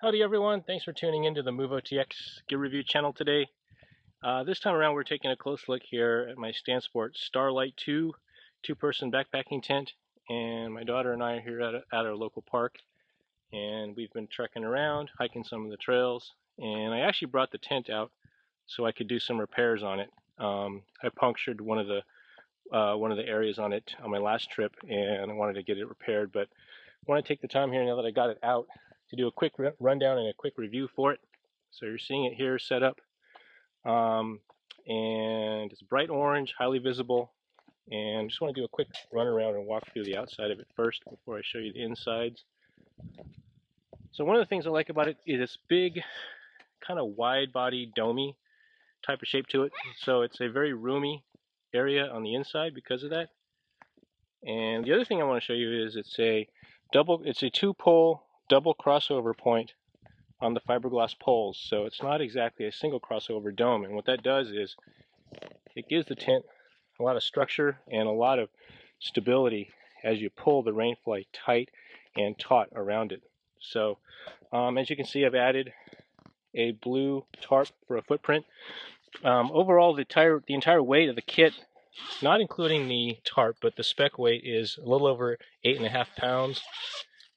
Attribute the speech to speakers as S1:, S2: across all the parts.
S1: Howdy everyone, thanks for tuning into the MoveOTX Gear Review channel today. This time around we're taking a close look here at my Stansport Starlite2 two-person backpacking tent, and my daughter and I are here at our local park, and we've been trekking around, hiking some of the trails, and I actually brought the tent out so I could do some repairs on it. I punctured one of the areas on it on my last trip, and I wanted to get it repaired, but I want to take the time here now that I got it out to do a quick rundown and a quick review for it. So you're seeing it here set up, and it's bright orange, highly visible, and just want to do a quick run around and walk through the outside of it first before I show you the insides. So one of the things I like about it is this big, kind of wide body, domey type of shape to it. So it's a very roomy area on the inside because of that. And the other thing I want to show you is it's a two-pole double crossover point on the fiberglass poles. So it's not exactly a single crossover dome. And what that does is it gives the tent a lot of structure and a lot of stability as you pull the rainfly tight and taut around it. So as you can see, I've added a blue tarp for a footprint. Overall, the entire weight of the kit, not including the tarp, but the spec weight, is a little over 8.5 pounds,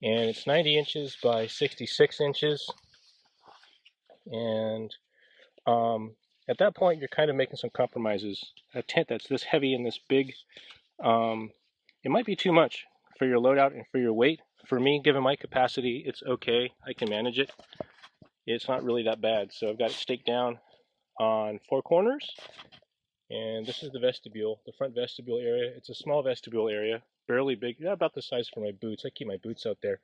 S1: and it's 90 inches by 66 inches. And at that point, you're kind of making some compromises. A tent that's this heavy and this big, it might be too much for your loadout and for your weight. For me, given my capacity, it's okay. I can manage it. It's not really that bad. So I've got it staked down on 4 corners. And this is the vestibule, the front vestibule area. It's a small vestibule area, barely big, about the size for my boots. I keep my boots out there.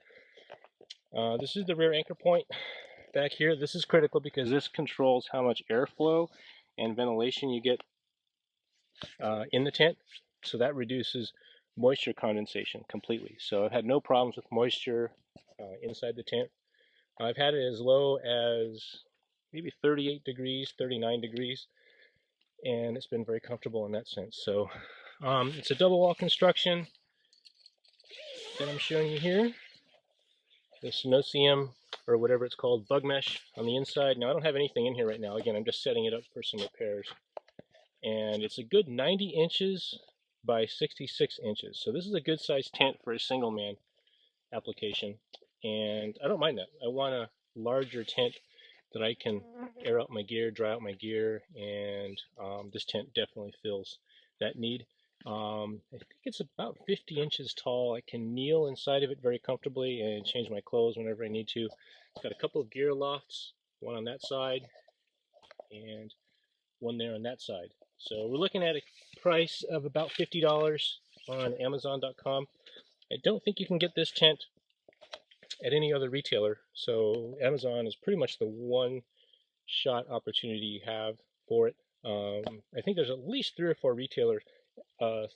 S1: This is the rear anchor point back here. This is critical because this controls how much airflow and ventilation you get in the tent. So that reduces moisture condensation completely. So I've had no problems with moisture inside the tent. I've had it as low as maybe 38 degrees, 39 degrees. And it's been very comfortable in that sense. So it's a double wall construction that I'm showing you here. The Synosium, or whatever it's called, bug mesh on the inside. Now I don't have anything in here right now. Again, I'm just setting it up for some repairs. And it's a good 90 inches by 66 inches. So this is a good sized tent for a single man application. And I don't mind that. I want a larger tent that I can air out my gear, dry out my gear, and this tent definitely fills that need. I think it's about 50 inches tall. I can kneel inside of it very comfortably and change my clothes whenever I need to. It's got a couple of gear lofts, one on that side and one there on that side. So we're looking at a price of about $50 on Amazon.com. I don't think you can get this tent at any other retailer, so Amazon is pretty much the one-shot opportunity you have for it. I think there's at least 3 or 4 retailers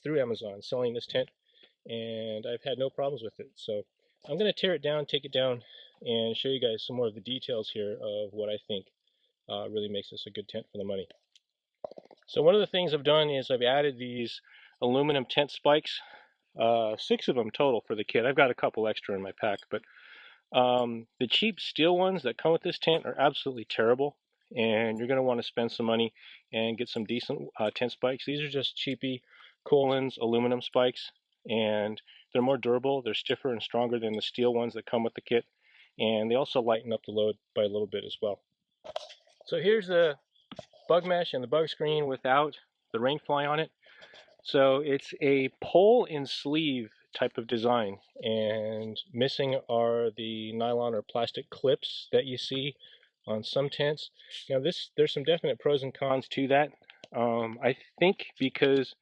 S1: through Amazon selling this tent, and I've had no problems with it. So I'm going to tear it down, take it down, and show you guys some more of the details here of what I think really makes this a good tent for the money. So one of the things I've done is I've added these aluminum tent spikes, 6 of them total for the kit. I've got a couple extra in my pack, but the cheap steel ones that come with this tent are absolutely terrible, and you're going to want to spend some money and get some decent tent spikes. These are just cheapy Colin's aluminum spikes, and they're more durable. They're stiffer and stronger than the steel ones that come with the kit, and they also lighten up the load by a little bit as well. So here's the bug mesh and the bug screen without the rainfly on it. So it's a pole and sleeve type of design, and missing are the nylon or plastic clips that you see on some tents. Now there's some definite pros and cons to that. I think because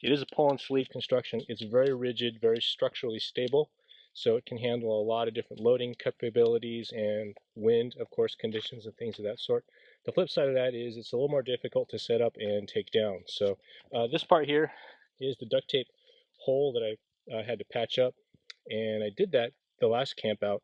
S1: it is a pole and sleeve construction, it's very rigid, very structurally stable, so it can handle a lot of different loading capabilities and wind, of course, conditions and things of that sort. The flip side of that is it's a little more difficult to set up and take down. So this part here is the duct tape hole that I had to patch up, and I did that the last camp out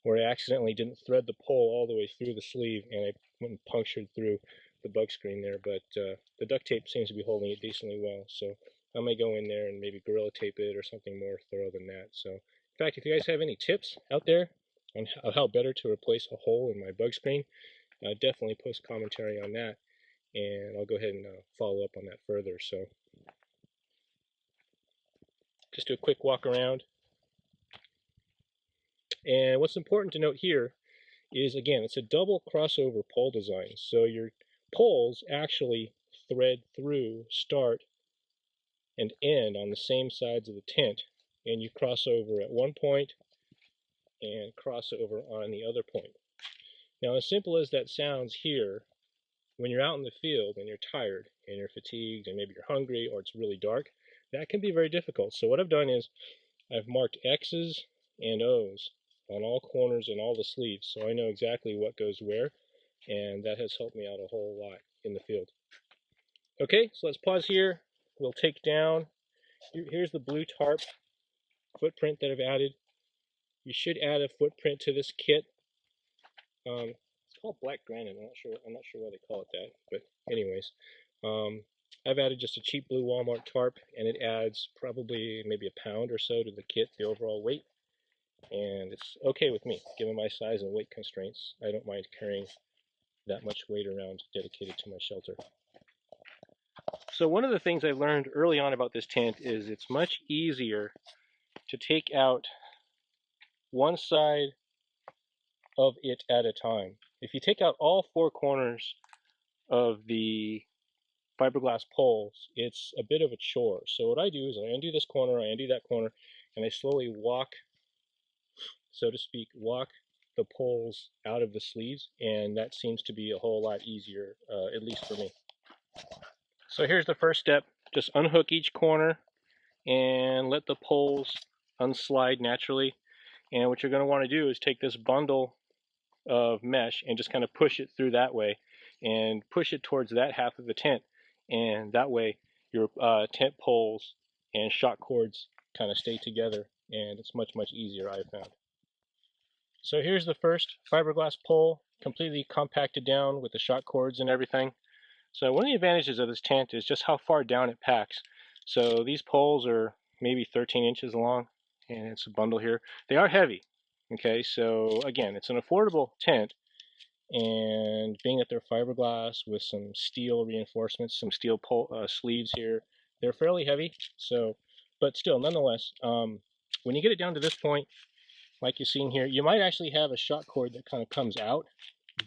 S1: where I accidentally didn't thread the pole all the way through the sleeve, and I went and punctured through the bug screen there, but the duct tape seems to be holding it decently well, so I may go in there and maybe gorilla tape it or something more thorough than that. So in fact, if you guys have any tips out there on how better to replace a hole in my bug screen, definitely post commentary on that, and I'll go ahead and follow up on that further. So just do a quick walk around. And what's important to note here is, again, it's a double crossover pole design. So your poles actually thread through start and end on the same sides of the tent, and you cross over at one point and cross over on the other point. Now, as simple as that sounds here, when you're out in the field and you're tired and you're fatigued and maybe you're hungry or it's really dark, that can be very difficult. So what I've done is I've marked X's and O's on all corners and all the sleeves, so I know exactly what goes where, and that has helped me out a whole lot in the field. Okay, so let's pause here. We'll take down, here's the blue tarp footprint that I've added. You should add a footprint to this kit. It's called black granite. I'm not sure why they call it that, but anyways, I've added just a cheap blue Walmart tarp, and it adds probably maybe a pound or so to the kit, the overall weight, and it's okay with me given my size and weight constraints. I don't mind carrying that much weight around dedicated to my shelter. So one of the things I learned early on about this tent is it's much easier to take out one side of it at a time. If you take out all four corners of the fiberglass poles, it's a bit of a chore. So what I do is I undo this corner, I undo that corner, and I slowly walk, so to speak, walk the poles out of the sleeves, and that seems to be a whole lot easier, at least for me. So here's the first step. Just unhook each corner and let the poles unslide naturally. And what you're going to want to do is take this bundle of mesh and just kind of push it through that way and push it towards that half of the tent, and that way your tent poles and shock cords kind of stay together, and it's much easier, I've found. So here's the first fiberglass pole, completely compacted down with the shock cords and everything. So one of the advantages of this tent is just how far down it packs. So these poles are maybe 13 inches long, and it's a bundle here. They are heavy. Okay, so again, it's an affordable tent, and being that they're fiberglass with some steel reinforcements, some steel sleeves here, they're fairly heavy. So, but still, nonetheless, when you get it down to this point, like you're seeing here, you might actually have a shock cord that kind of comes out,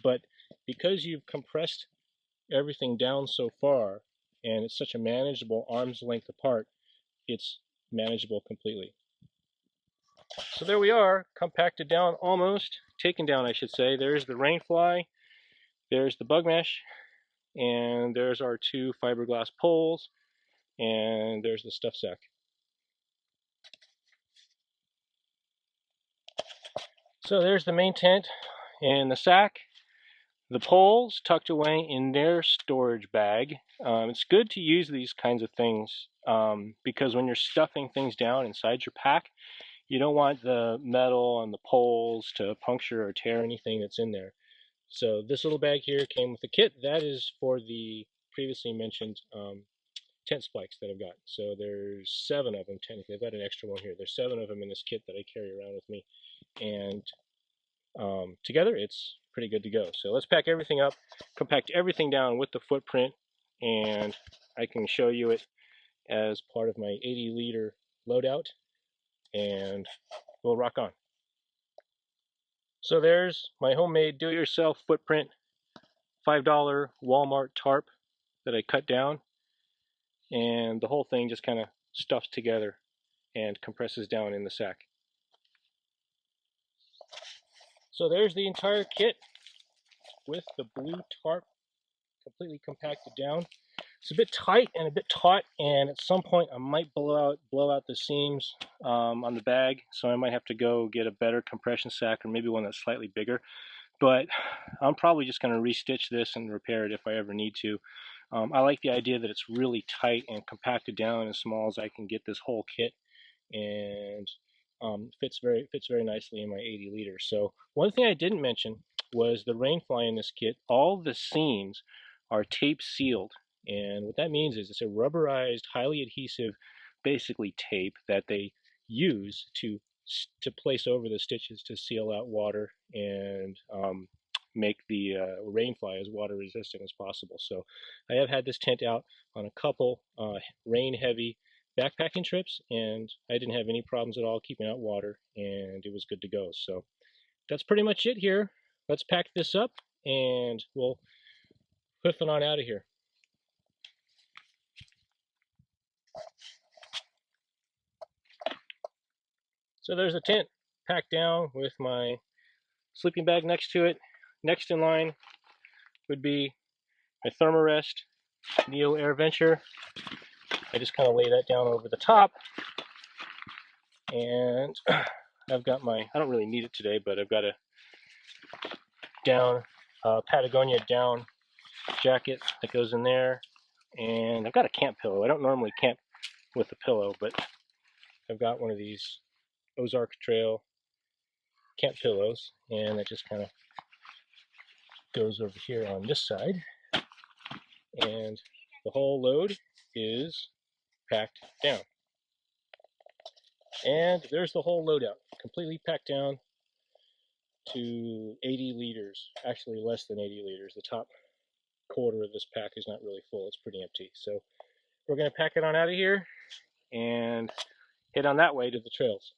S1: but because you've compressed everything down so far, and it's such a manageable arm's length apart, it's manageable completely. So there we are, compacted down almost, taken down I should say. There's the rain fly, there's the bug mesh, and there's our two fiberglass poles, and there's the stuff sack. So there's the main tent and the sack. The poles tucked away in their storage bag. It's good to use these kinds of things because when you're stuffing things down inside your pack, you don't want the metal and the poles to puncture or tear anything that's in there. So this little bag here came with the kit. That is for the previously mentioned tent spikes that I've got. So there's 7 of them technically. I've got an extra one here. There's 7 of them in this kit that I carry around with me. And together it's pretty good to go. So let's pack everything up, compact everything down with the footprint, and I can show you it as part of my 80-liter loadout, and we'll rock on. So there's my homemade do-it-yourself footprint $5 Walmart tarp that I cut down, and the whole thing just kind of stuffs together and compresses down in the sack. So there's the entire kit with the blue tarp completely compacted down. It's a bit tight and a bit taut, and at some point I might blow out the seams on the bag, so I might have to go get a better compression sack or maybe one that's slightly bigger. But I'm probably just going to restitch this and repair it if I ever need to. I like the idea that it's really tight and compacted down as small as I can get this whole kit, and fits very nicely in my 80 liters. So one thing I didn't mention was the rainfly in this kit. All the seams are tape sealed, and what that means is it's a rubberized, highly adhesive, basically tape that they use to to place over the stitches to seal out water and make the rainfly as water resistant as possible. So I have had this tent out on a couple rain heavy backpacking trips, and I didn't have any problems at all keeping out water, and it was good to go. So that's pretty much it here. Let's pack this up and we'll hoof it on out of here. So there's the tent packed down with my sleeping bag next to it. Next in line would be my Thermarest Neo Air Venture. I just kind of lay that down over the top, and I've got my, I don't really need it today, but I've got a down Patagonia down jacket that goes in there, and I've got a camp pillow. I don't normally camp with a pillow, but I've got one of these Ozark Trail camp pillows, and that just kind of goes over here on this side, and the whole load is packed down. And there's the whole loadout, completely packed down to 80 liters, actually less than 80 liters. The top quarter of this pack is not really full, it's pretty empty. So we're going to pack it on out of here and head on that way to the trails.